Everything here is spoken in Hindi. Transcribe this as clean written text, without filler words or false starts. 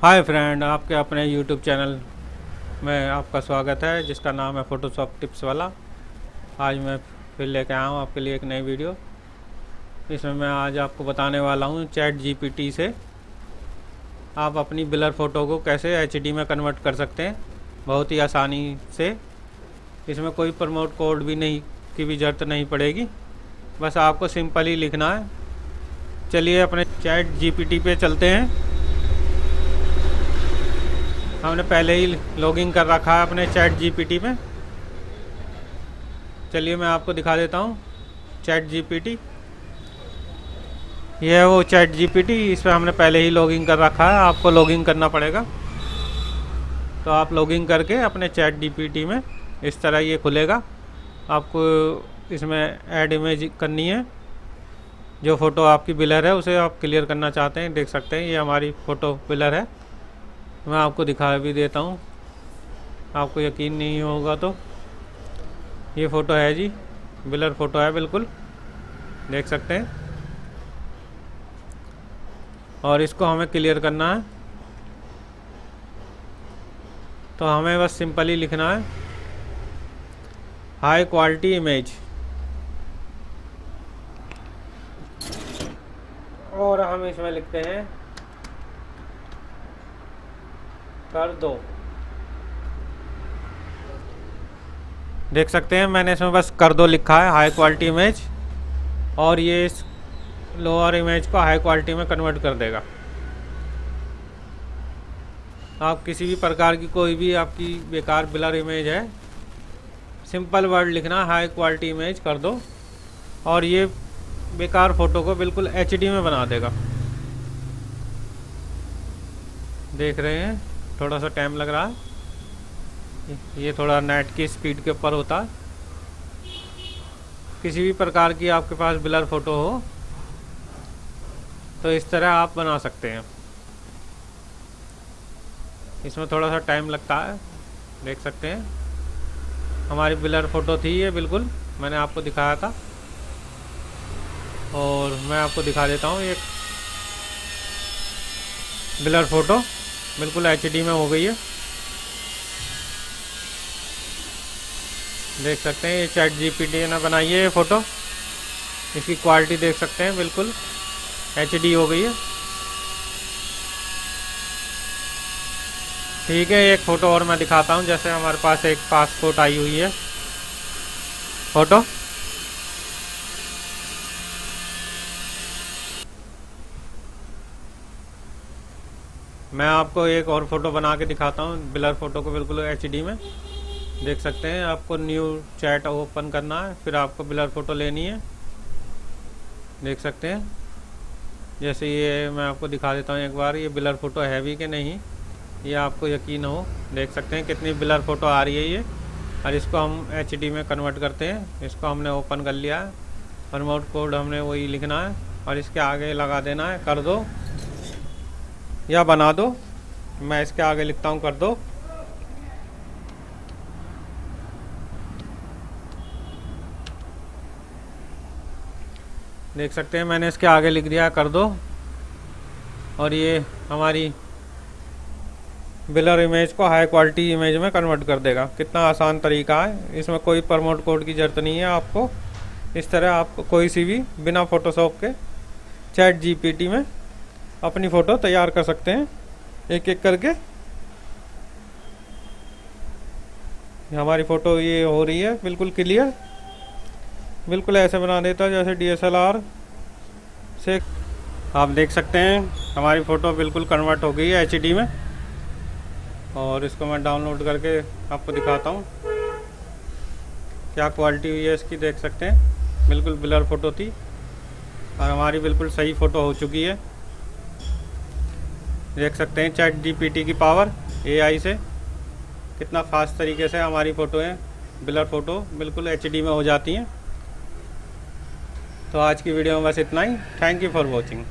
हाय फ्रेंड, आपके अपने यूट्यूब चैनल में आपका स्वागत है जिसका नाम है फ़ोटोशॉप टिप्स वाला। आज मैं फिर लेके आया हूँ आपके लिए एक नई वीडियो। इसमें मैं आज आपको बताने वाला हूँ चैट जीपीटी से आप अपनी ब्लर फ़ोटो को कैसे एचडी में कन्वर्ट कर सकते हैं बहुत ही आसानी से। इसमें कोई प्रमोट कोड भी नहीं की भी ज़रूरत नहीं पड़ेगी, बस आपको सिंपल ही लिखना है। चलिए अपने चैट जीपीटी पे चलते हैं। हमने पहले ही लॉगिन कर रखा है अपने चैट जीपीटी में। चलिए मैं आपको दिखा देता हूँ चैट जीपीटी। यह है वो चैट जीपीटी, इस पर हमने पहले ही लॉगिन कर रखा है। आपको लॉगिन करना पड़ेगा, तो आप लॉगिन करके अपने चैट जीपीटी में इस तरह ये खुलेगा। आपको इसमें ऐड इमेज करनी है। जो फ़ोटो आपकी ब्लर है उसे आप क्लियर करना चाहते हैं, देख सकते हैं ये हमारी फ़ोटो ब्लर है। मैं आपको दिखा भी देता हूँ, आपको यकीन नहीं होगा तो ये फ़ोटो है जी, ब्लर फ़ोटो है बिल्कुल, देख सकते हैं। और इसको हमें क्लियर करना है, तो हमें बस सिंपली लिखना है हाई क्वालिटी इमेज, और हम इसमें लिखते हैं कर दो। देख सकते हैं मैंने इसमें बस कर दो लिखा है, हाई क्वालिटी इमेज, और ये इस लोअर इमेज को हाई क्वालिटी में कन्वर्ट कर देगा। आप किसी भी प्रकार की कोई भी आपकी बेकार ब्लर इमेज है, सिंपल वर्ड लिखना हाई क्वालिटी इमेज कर दो, और ये बेकार फ़ोटो को बिल्कुल एचडी में बना देगा। देख रहे हैं थोड़ा सा टाइम लग रहा है, ये थोड़ा नेट की स्पीड के ऊपर होता है। किसी भी प्रकार की आपके पास ब्लर फ़ोटो हो तो इस तरह आप बना सकते हैं। इसमें थोड़ा सा टाइम लगता है, देख सकते हैं हमारी ब्लर फ़ोटो थी ये, बिल्कुल मैंने आपको दिखाया था। और मैं आपको दिखा देता हूँ, एक ब्लर फ़ोटो बिल्कुल एचडी में हो गई है। देख सकते हैं ये चैट जीपीटी ने बनाई है ये फ़ोटो। इसकी क्वालिटी देख सकते हैं बिल्कुल एचडी हो गई है। ठीक है, एक फ़ोटो और मैं दिखाता हूँ। जैसे हमारे पास एक पासपोर्ट आई हुई है फ़ोटो, मैं आपको एक और फ़ोटो बना के दिखाता हूँ ब्लर फ़ोटो को बिल्कुल एचडी में। देख सकते हैं आपको न्यू चैट ओपन करना है, फिर आपको ब्लर फ़ोटो लेनी है। देख सकते हैं जैसे ये मैं आपको दिखा देता हूँ एक बार, ये ब्लर फ़ोटो है भी कि नहीं ये आपको यकीन हो। देख सकते हैं कितनी ब्लर फ़ोटो आ रही है ये, और इसको हम एचडी में कन्वर्ट करते हैं। इसको हमने ओपन कर लिया है, प्रमोट कोड हमने वही लिखना है और इसके आगे लगा देना है कर दो या बना दो। मैं इसके आगे लिखता हूँ कर दो। देख सकते हैं मैंने इसके आगे लिख दिया कर दो, और ये हमारी ब्लर इमेज को हाई क्वालिटी इमेज में कन्वर्ट कर देगा। कितना आसान तरीका है, इसमें कोई प्रमोट कोड की ज़रूरत नहीं है आपको। इस तरह आप कोई सी भी बिना फ़ोटोशॉप के चैट जीपीटी में अपनी फ़ोटो तैयार कर सकते हैं एक एक करके। हमारी फ़ोटो ये हो रही है बिल्कुल क्लियर, बिल्कुल ऐसे बना देता है जैसे डीएसएलआर से। आप देख सकते हैं हमारी फ़ोटो बिल्कुल कन्वर्ट हो गई है एचडी में, और इसको मैं डाउनलोड करके आपको दिखाता हूँ क्या क्वालिटी हुई है इसकी। देख सकते हैं बिल्कुल ब्लर फ़ोटो थी और हमारी बिल्कुल सही फ़ोटो हो चुकी है। देख सकते हैं चैट जीपीटी की पावर, एआई से कितना फास्ट तरीके से हमारी फ़ोटो है ब्लर फ़ोटो बिल्कुल एचडी में हो जाती हैं। तो आज की वीडियो में बस इतना ही। Thank you for watching.